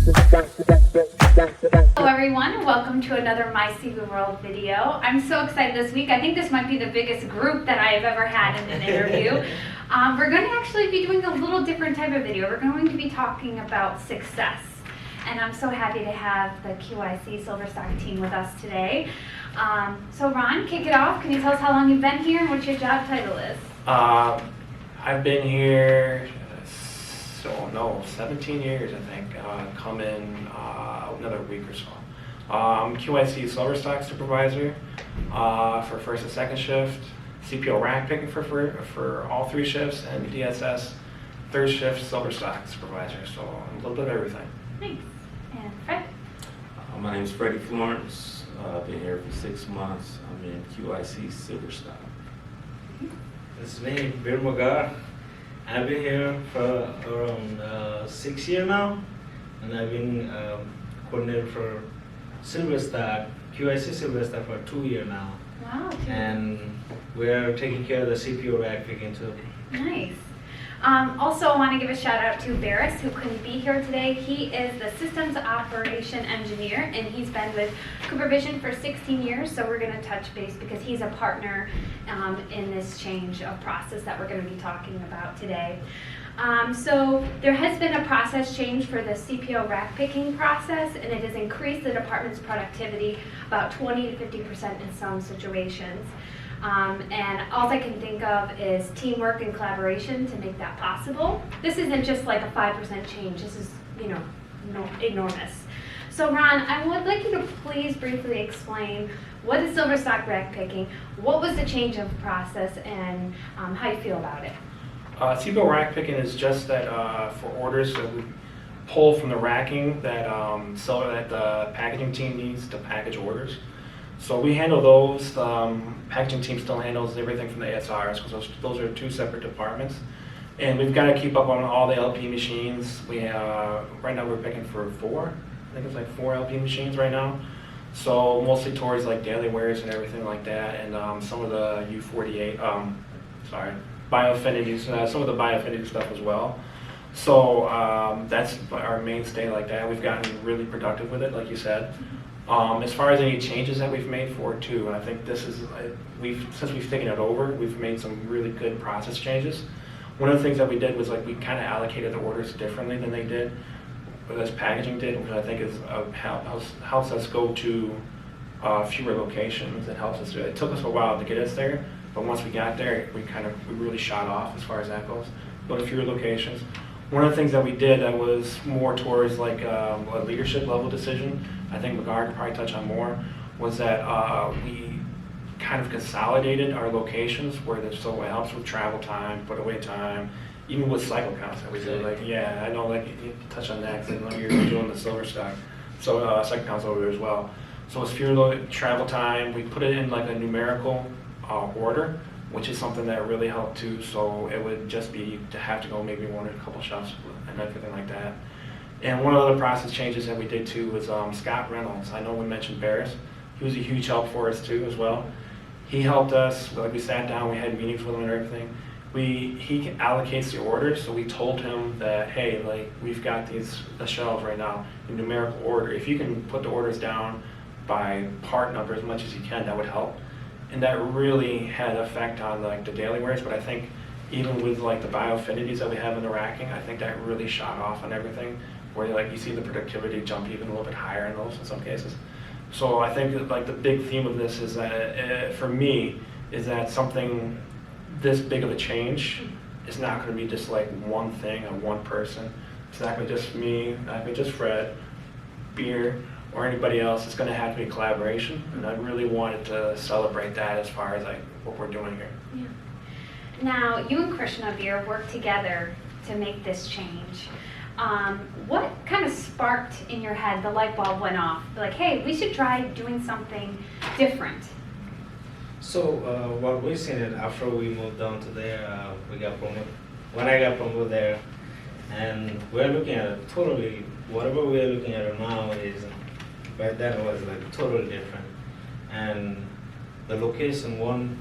Hello everyone, and welcome to another My CV World video. I'm so excited this week. I think this might be the biggest group that I have ever had in an interview. We're going to actually be doing a little different type of video. We're going to be talking about success. And I'm so happy to have the QIC Silverstock team with us today. So Ron, kick it off. Can you tell us how long you've been here and what your job title is? I've been here, 17 years I think, come in another week or so. I'm QIC Silverstock Supervisor for first and second shift, CPO rack picking for all three shifts, and DSS third shift Silverstock Supervisor, so a little bit of everything. Nice. And Fred? My name is Frederick Florence. I've been here for 6 months. I'm in QIC Silverstock. This is me, Magar. I've been here for around 6 years now, and I've been coordinator for Silverstock, QIC Silverstock for 2 years now. Wow. And we're taking care of the CPO rack picking too. Nice. Also, I want to give a shout out to Barris, who couldn't be here today. He is the Systems Operation Engineer, and he's been with Cooper Vision for 16 years, so we're going to touch base because he's a partner in this change of process that we're going to be talking about today. So there has been a process change for the CPO rack picking process, and it has increased the department's productivity about 20 to 50% in some situations. And all I can think of is teamwork and collaboration to make that possible. This isn't just like a 5% change. This is, enormous. So Ron, I would like you to please briefly explain what is Silverstock rack picking, what was the change of process, and how you feel about it. CPO rack picking is just that for orders that we pull from the racking that that the packaging team needs to package orders. So we handle those. Packaging team still handles everything from the ASRs because those are two separate departments. And we've got to keep up on all the LP machines. We right now we're picking for 4. I think it's like 4 LP machines right now. So mostly towards like daily wares and everything like that, and some of the U48, bioaffinities, some of the bioaffinity stuff as well. So that's our mainstay like that. We've gotten really productive with it, like you said. As far as any changes that we've made for it too, I think this is, since we've taken it over, we've made some really good process changes. One of the things that we did was like we kind of allocated the orders differently than they did, or as packaging did, which I think is helps us go to fewer locations. It helps us do it. It took us a while to get us there, but once we got there, we really shot off as far as that goes. Go to fewer locations. One of the things that we did that was more towards like a leadership level decision, I think Magar could probably touch on more, was that we kind of consolidated our locations so it helps with travel time, put away time, even with cycle counts that we do. Like, yeah, I know, like you touch on that because I know you're doing the Silverstock, so cycle counts over there as well. So it's fewer travel time. We put it in like a numerical order, which is something that really helped too. So it would just be to have to go maybe one or a couple shops and everything like that. And one of the process changes that we did too was Scott Reynolds. I know we mentioned Barris. He was a huge help for us too as well. He helped us, like we sat down, we had meetings with him and everything. He allocates the orders, so we told him that, hey, like we've got the shelves right now in numerical order. If you can put the orders down by part number as much as you can, that would help. And that really had an effect on like the daily wares, but I think even with like the bioaffinities that we have in the racking, I think that really shot off on everything, where like you see the productivity jump even a little bit higher in those in some cases. So I think that, like the big theme of this is that for me is that something this big of a change is not going to be just like one thing or one person. It's not going to be just me, not going to be just Fred, Beer, or anybody else. It's going to have to be a collaboration, and I really wanted to celebrate that as far as like what we're doing here. Yeah. Now, you and Krishna Beer worked together to make this change. What kind of sparked in your head, the light bulb went off? Like, hey, we should try doing something different. So what we seen it after we moved down to there, we got promoted. When I got promoted there, and we're looking at it totally, whatever we're looking at it now is, back then it was like totally different. And the location, one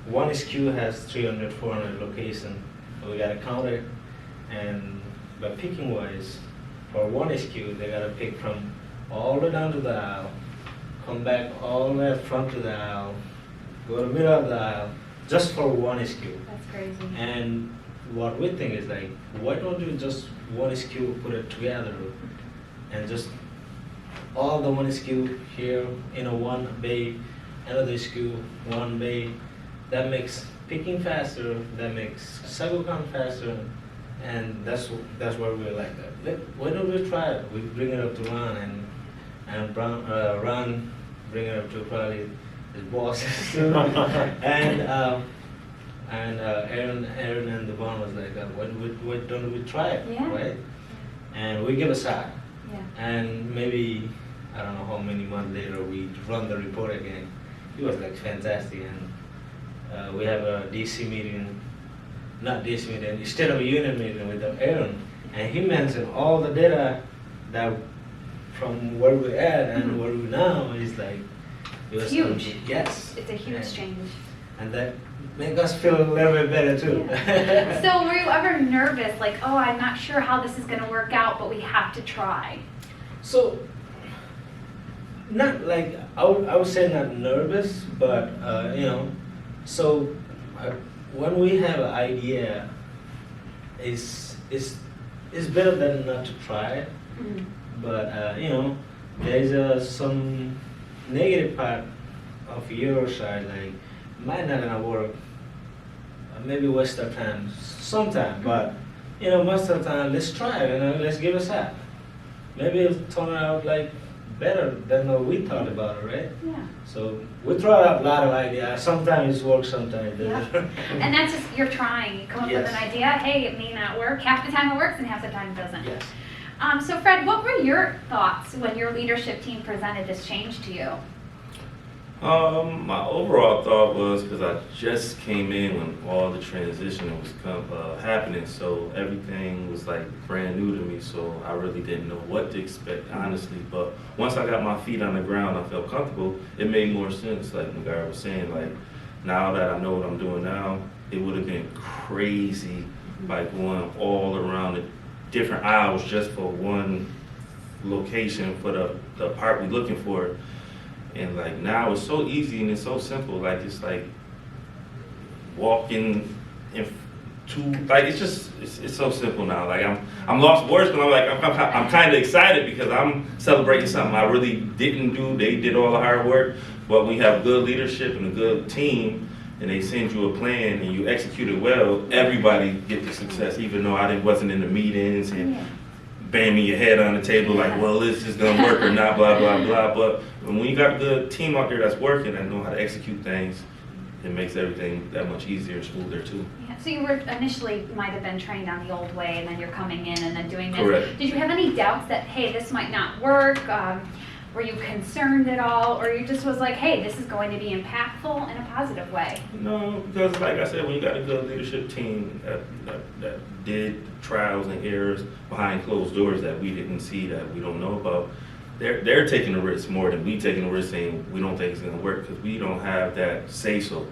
SKU has 300, 400 locations. So we got to count it, and but picking wise, for one SKU, they gotta pick from all the way down to the aisle, come back all the way front to the aisle, go to the middle of the aisle, just for one SKU. That's crazy. And what we think is like, why don't you just one SKU put it together and just all the one SKU here in a one bay, another SKU, one bay. That makes picking faster, that makes cycle count faster, and that's why we like that. Why don't we try it? We bring it up to Ron and Ron bring it up to probably his boss. and Aaron and Devon was like, why don't we try it, Yeah. right? And we give a shot. Yeah. And maybe, I don't know how many months later, we run the report again. It was like fantastic. And we have a DC meeting, not DC meeting, instead of a unit meeting with Aaron. And he mentioned all the data that from where we're at and where we're now is like, it was Huge. Yes. It's a huge And- change. And that make us feel a little bit better too. So were you ever nervous, like, oh, I'm not sure how this is gonna work out, but we have to try? So, not like, I would say not nervous, but, so when we have an idea, it's better than not to try it. Mhm. But, there's some negative part of your side, like, might not gonna work, maybe waste our time sometime, but, most of the time, let's try it, let's give it a shot. Maybe it'll turn out like better than what we thought about it, right? Yeah. So we try out a lot of ideas. Sometimes it works, sometimes it doesn't. And that's just, you're trying, you come up with Yes. an idea, hey, it may not work, half the time it works and half the time it doesn't. Yes. So Fred, what were your thoughts when your leadership team presented this change to you? My overall thought was, because I just came in when all the transition was happening, so everything was like brand new to me, so I really didn't know what to expect, honestly. But once I got my feet on the ground, I felt comfortable. It made more sense, like Magar was saying, like now that I know what I'm doing now, it would have been crazy by going all around the different aisles just for one location for the part we're looking for. And like now it's so easy and it's so simple. Like it's like walking it's so simple now. Like I'm lost for words, but I'm kind of excited because I'm celebrating something I really didn't do. They did all the hard work, but when you have good leadership and a good team, and they send you a plan and you execute it well, everybody get the success. Even though I wasn't in the meetings and banging your head on the table like, well, is this gonna work or not, blah, blah, blah. But when you got a good team out there that's working and know how to execute things, it makes everything that much easier and smoother too. Yeah, so you were initially might have been trained on the old way and then you're coming in and then doing this. Correct. Did you have any doubts that, hey, this might not work? Were you concerned at all? Or you just was like, hey, this is going to be impactful in a positive way? No, because like I said, when you got a good leadership team that did trials and errors behind closed doors that we didn't see, that we don't know about, they're taking the risk more than we taking the risk saying we don't think it's going to work because we don't have that say-so,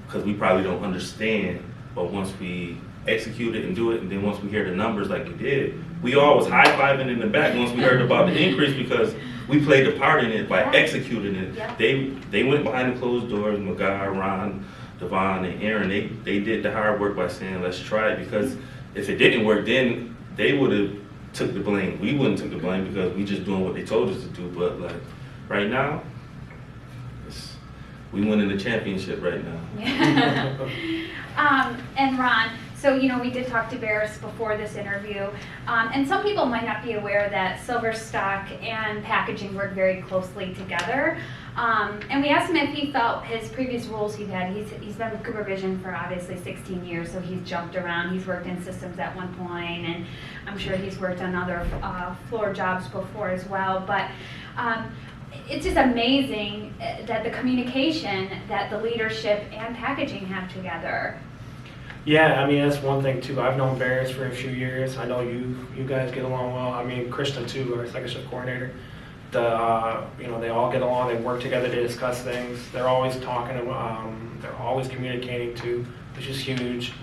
because we probably don't understand. But once we execute it and do it, and then once we hear the numbers like we did, we all was high-fiving in the back once we heard about the increase because we played a part in it by executing it. Yeah. They went behind the closed doors, Magar, Ron, Devon, and Aaron, they did the hard work by saying, let's try it, because if it didn't work, then they would have took the blame. We wouldn't took the blame because we just doing what they told us to do. But like right now, we winning the championship right now. Yeah. And Ron, so we did talk to Barris before this interview, and some people might not be aware that silver stock and packaging work very closely together. And we asked him if he felt his previous roles he's been with Cooper Vision for obviously 16 years, so he's jumped around. He's worked in systems at one point, and I'm sure he's worked on other floor jobs before as well. But it's just amazing that the communication that the leadership and packaging have together. Yeah, I mean, that's one thing too. I've known Barris for a few years. I know you guys get along well. I mean, Kristen too, our second shift coordinator. They all get along. They work together to discuss things. They're always talking. They're always communicating too, which is huge.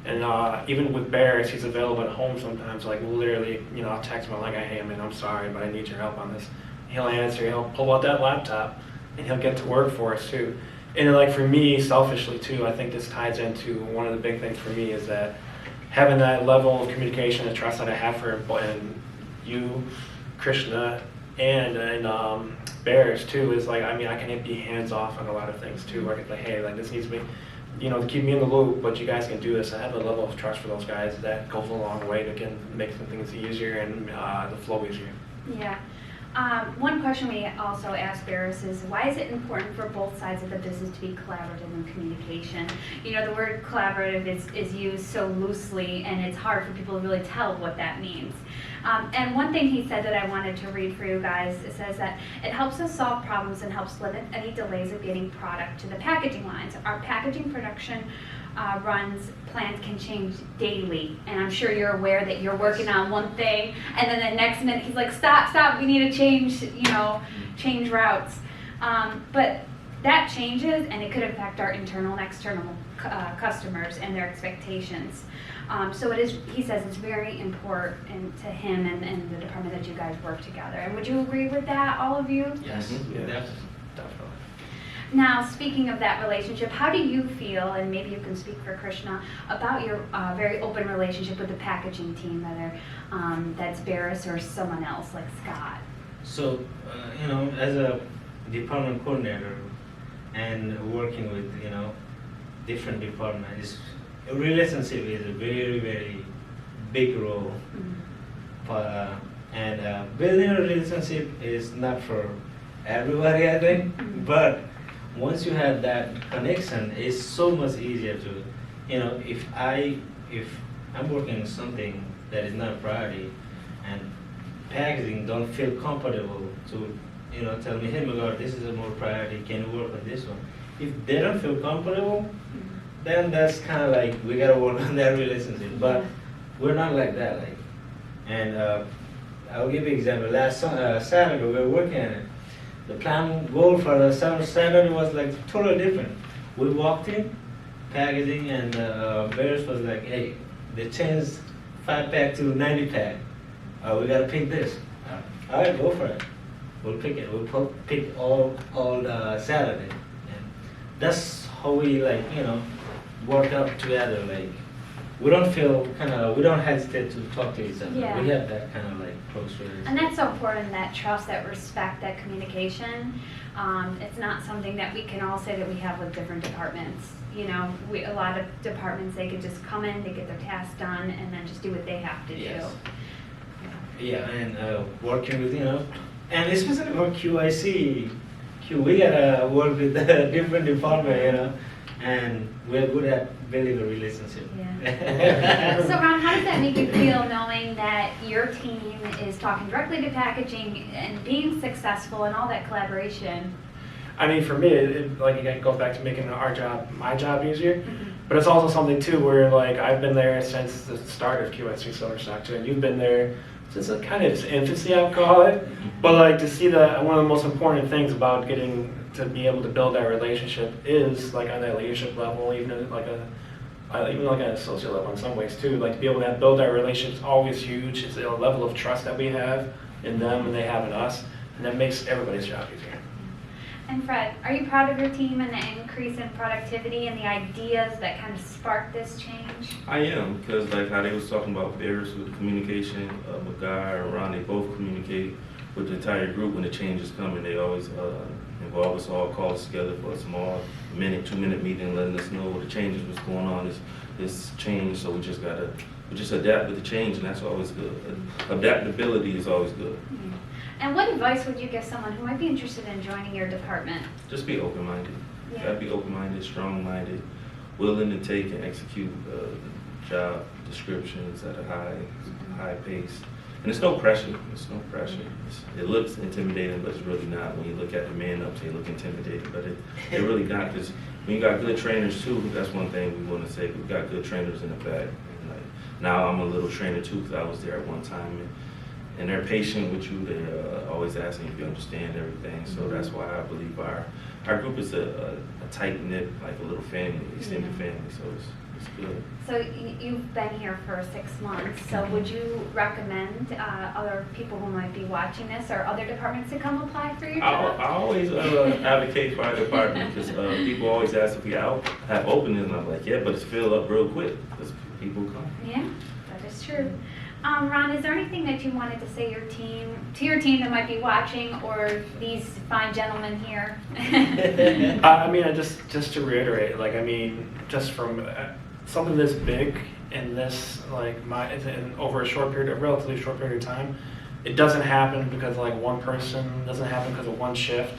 And even with Barris, he's available at home sometimes. Like literally, I'll text him like, "Hey, man, I'm sorry, but I need your help on this." He'll answer. He'll pull out that laptop, and he'll get to work for us too. And like for me, selfishly too, I think this ties into one of the big things for me is that having that level of communication and trust that I have for and you, Krishna, and Barris too is like, I can be hands off on a lot of things too. Where I can say, hey, like this needs to be, to keep me in the loop, but you guys can do this. I have a level of trust for those guys that goes a long way to make some things easier and the flow easier. Yeah. One question we also ask Barris is, why is it important for both sides of the business to be collaborative in communication? The word collaborative is used so loosely, and it's hard for people to really tell what that means. And one thing he said that I wanted to read for you guys, it says that it helps us solve problems and helps limit any delays of getting product to the packaging lines. Our packaging production plans can change daily, and I'm sure you're aware that you're working on one thing, and then the next minute he's like, stop, we need to change routes. But that changes, and it could affect our internal and external customers and their expectations. So he says it's very important to him and the department that you guys work together. And would you agree with that, all of you? Yes, Yeah. definitely. Now, speaking of that relationship, how do you feel, and maybe you can speak for Krishna, about your very open relationship with the packaging team, whether that's Barris or someone else like Scott? So, as a department coordinator and working with, different departments, a relationship is a very, very big role. And building a relationship is not for everybody, I think, but once you have that connection, it's so much easier to, if I'm working on something that is not a priority and packaging don't feel comfortable to, tell me, hey, Magar, this is a more priority, can you work on this one? If they don't feel comfortable, then that's kind of like, we gotta work on that relationship, but we're not like that, and I'll give you an example. Last Saturday, we were working on it. The plan goal for the Saturday was like totally different. We walked in, packaging, and Barris was like, hey, they changed 5-pack to 90-pack. We gotta pick this. All right, go for it. We'll pick it. We'll pick all Saturday. And that's how we work up together. We don't we don't hesitate to talk to each other. Yeah. We have that kind of close relationship. And that's so important, that trust, that respect, that communication. It's not something that we can all say that we have with different departments. A lot of departments, they could just come in, they get their tasks done, and then just do what they have to do. Yes. Yeah, and working with, and especially for QIC, we gotta work with a different department, and we're good at building a relationship. Yeah. So Ron, how does that make you feel knowing that your team is talking directly to packaging and being successful and all that collaboration? For me, it goes back to making my job easier. But it's also something too where I've been there since the start of QIC Silver Stock too, and you've been there since kind of its infancy, I would call it. But to see one of the most important things about getting to be able to build that relationship is on that leadership level, even at even an associate level in some ways too. To be able to build that relationship is always huge. It's a level of trust that we have in them and they have in us, and that makes everybody's job easier. And Fred, are you proud of your team and the increase in productivity and the ideas that kind of sparked this change? I am, because how they was talking about Barris with communication, Magar and Ron, they both communicate with the entire group when the changes come, and they always involve us all, call us together for a small 2-minute meeting, letting us know what the changes was going on, this change, so we just adapt with the change, and that's always good. Adaptability is always good. Yeah. And what advice would you give someone who might be interested in joining your department? Just be open-minded. Yeah. Gotta be open-minded, strong-minded, willing to take and execute job descriptions at a high pace. And it's no pressure. It looks intimidating, but it's really not. When you look at the man ups, they look intimidating, but it really not. Because when you got good trainers too, that's one thing we want to say. We've got good trainers in the back. And now I'm a little trainer too, because I was there at one time. And they're patient with you. They're always asking if you understand everything. So that's why I believe our group is a tight knit, a little family, extended family. So it's good. So you've been here for 6 months, so would you recommend other people who might be watching this or other departments to come apply for your I job? always advocate for our department because people always ask if we have openings, and I'm like, yeah, but it's filled up real quick because people come. Yeah, that is true. Ron, is there anything that you wanted to say to your team that might be watching, or these fine gentlemen here? I mean, just to reiterate, like, I mean, just from something this big and this, like, over a relatively short period of time, it doesn't happen because, like, one person, doesn't happen because of one shift.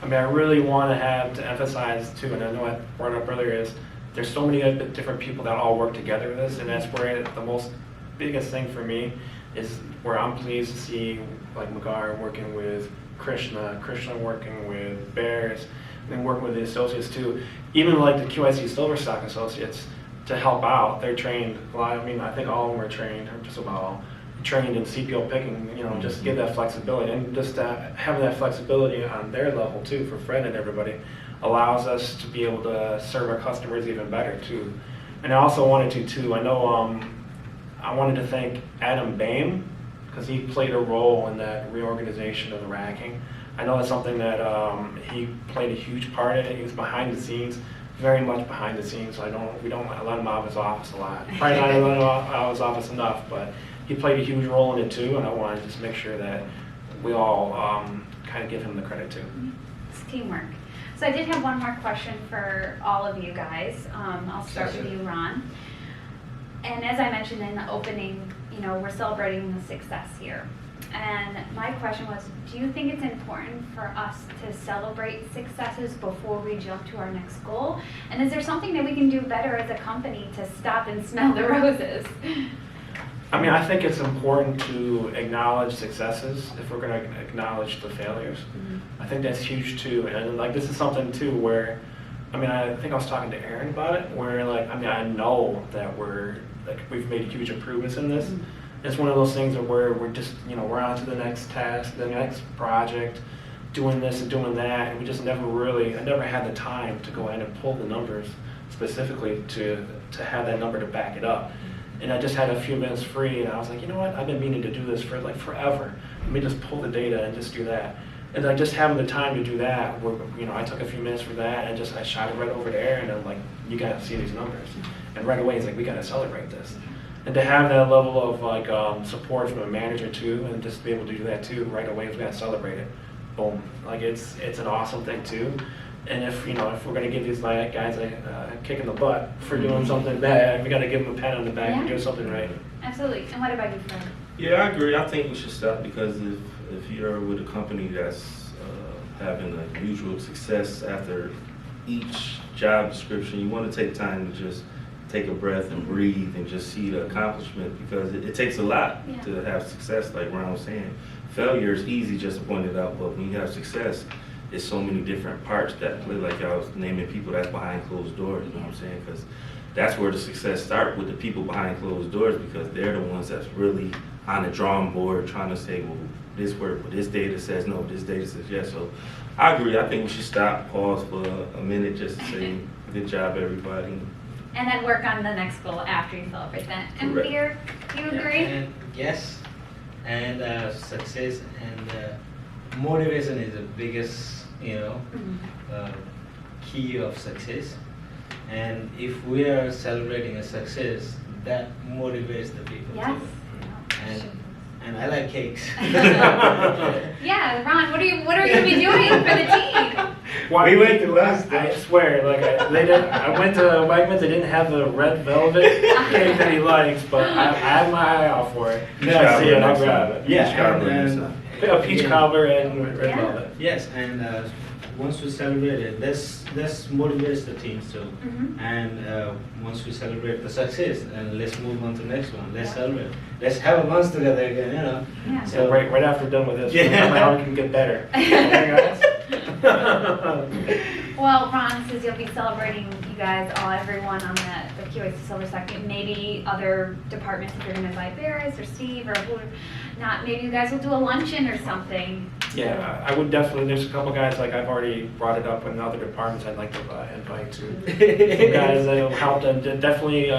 I mean, I really want to emphasize, too, and I know I brought it up earlier, is there's so many different people that all work together with this, and that's where the biggest thing for me is where I'm pleased to see, like, Magar working with Krishna working with Bears, and then working with the associates too. Even like the QIC Silver Stock associates to help out. They're trained. Well, I mean, I think all of them are trained, or just about all, trained in CPO picking. You know, just to give that flexibility, and just having that flexibility on their level too for Fred and everybody allows us to be able to serve our customers even better too. And I also wanted to too. I know. I wanted to thank Adam Bain because he played a role in that reorganization of the racking. I know that's something that he played a huge part in it. He was behind the scenes, very much behind the scenes. So we don't let him out of his office a lot. Probably not let him out of his office enough, but he played a huge role in it too. And I wanted to just make sure that we all kind of give him the credit too. It's teamwork. So I did have one more question for all of you guys. I'll start with you, Ron. And as I mentioned in the opening, you know, we're celebrating the success here. And my question was, do you think it's important for us to celebrate successes before we jump to our next goal? And is there something that we can do better as a company to stop and smell the roses? I mean, I think it's important to acknowledge successes if we're going to acknowledge the failures. Mm-hmm. I think that's huge too. And like, this is something too where, I mean, I think I was talking to Aaron about it, where, like, I mean, I know that we've made huge improvements in this. Mm-hmm. It's one of those things where we're just, you know, we're on to the next task, the next project, doing this and doing that, and we just I never had the time to go in and pull the numbers specifically to have that number to back it up. And I just had a few minutes free, and I was like, you know what, I've been meaning to do this for like forever. Let me just pull the data and just do that. And like just having the time to do that, you know, I took a few minutes for that, and I shot it right over to Aaron, and I'm like, you gotta see these numbers. And right away, he's like, we gotta celebrate this. And to have that level of like support from a manager too, and just be able to do that too, right away, we gotta celebrate it. Boom. Like it's an awesome thing too. And if we're gonna give these guys a kick in the butt for doing something bad, we gotta give them a pat on the back and do something right. Absolutely. And what about you, Fred? Yeah, I agree. I think we should stop because if you're with a company that's having a mutual success after each job description, you want to take time to just take a breath and breathe and just see the accomplishment, because it takes a lot to have success. Like Ron was saying, failure is easy just to point it out, but when you have success, it's so many different parts that play. Like I was naming people that's behind closed doors, you know what I'm saying? Because that's where the success starts, with the people behind closed doors, because they're the ones that's really on the drawing board trying to say, well, this worked, but this data says no, this data says yes. So I agree. I think we should stop, pause for a minute, just to say, good job, everybody. And then work on the next goal after you celebrate that. And Peter, do you agree? And yes, and success and motivation is the biggest, key of success. And if we are celebrating a success, that motivates the people yes. too. And I like cakes. Yeah, Ron, what are we going to be doing for the team? Well, we went to last. I swear, like I went to Wegmans. They didn't have the red velvet cake that he likes, but I had my eye out for it. I see it, I'll grab it. Yeah, a peach cobbler and red velvet. Yes, and once we celebrate it, this motivates the team too. Mm-hmm. And once we celebrate the success, and let's move on to the next one. Let's celebrate. Let's have a month together again, Yeah. So right after we're done with this, how we can get better. Okay, guys? Well, Ron says you'll be celebrating you guys, everyone on the QAC Silver Second. Maybe other departments, if you're going to invite Barris or Steve or who, not, maybe you guys will do a luncheon or something. Yeah, I would definitely, there's a couple guys, like I've already brought it up in other departments I'd like to invite to. Some guys that have helped and definitely,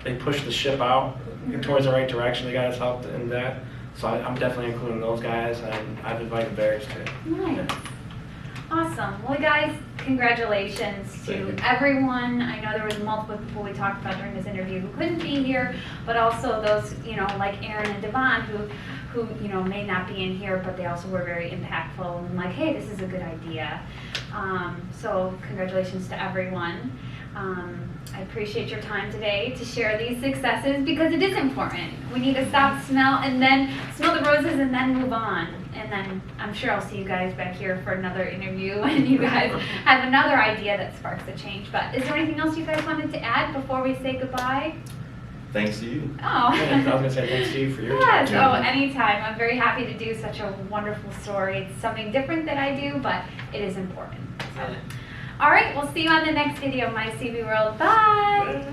they pushed the ship out towards the right direction. They got us helped in that. So I'm definitely including those guys, and I've invited Barris too. Nice. Awesome. Well, guys, congratulations Thank to you. everyone. I know there was multiple people we talked about during this interview who couldn't be here, but also those, like Aaron and Devon who may not be in here, but they also were very impactful and like, hey, this is a good idea. So congratulations to everyone. I appreciate your time today to share these successes because it is important. We need to stop, smell, and then smell the roses and then move on. And then I'm sure I'll see you guys back here for another interview and you guys have another idea that sparks a change. But is there anything else you guys wanted to add before we say goodbye? Thanks to you. Oh. Yeah, I was going to say thanks to you for your Yes, time. anytime. I'm very happy to do such a wonderful story. It's something different that I do, but it is important. So. All right, we'll see you on the next video of My CV World. Bye.